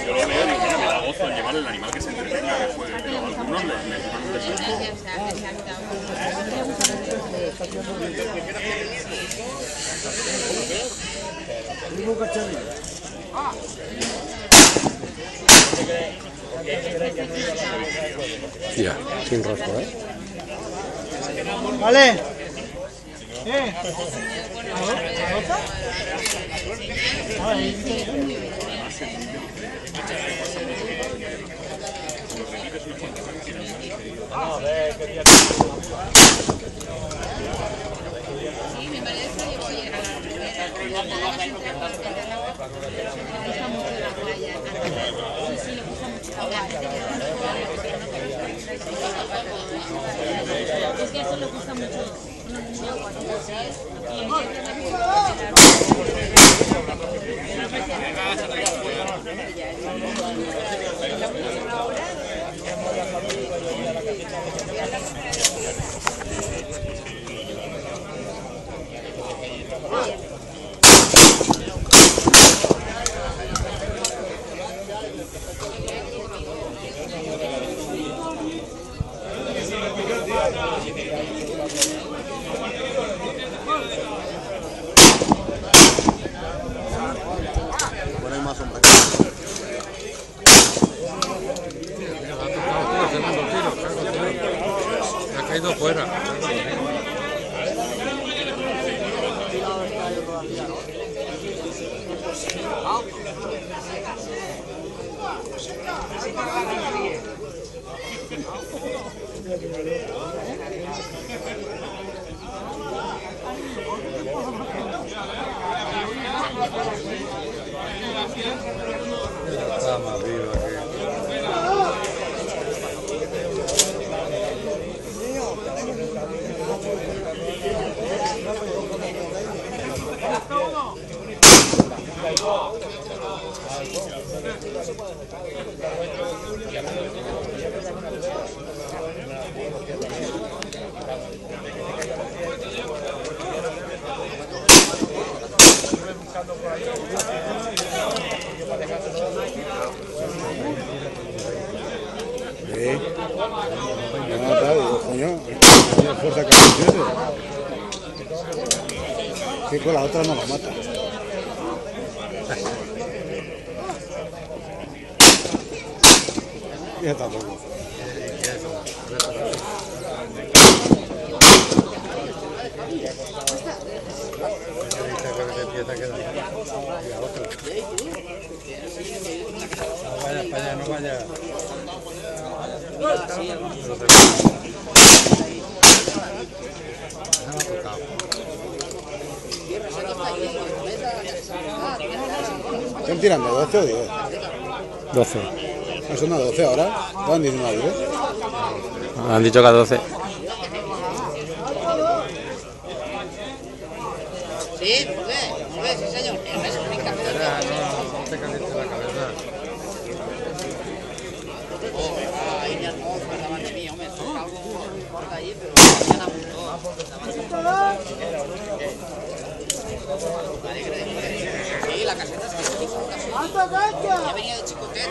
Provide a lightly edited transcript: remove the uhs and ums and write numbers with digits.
Yo lo veo y digo, mira, me da gozo el llevar el animal que se entretenga, que juegue, pero a algunos les Ya, sin rostro, ¿eh? Vale. Es que eso le gusta mucho. Bueno, hay más sombra. Ha caído fuera. Está más viva que... Sí. Me ha matado, digo, coño, tiene fuerza que ese. Que con la otra no la mata. Ya está todo. No vaya para allá, no vaya. ¿Están tirando 12 o 10? 12. ¿No son a 12 ahora? ¿Estaban diciendo a 10? Han dicho que a 12. Sí, ¿por qué? Sí, señor. No te calientes la cabeza. Ahí ya no, estaban de mí, hombre, toca algo por allí, pero ya la apuntó. Sí, la caseta es que sí, ya venía de Chicotet.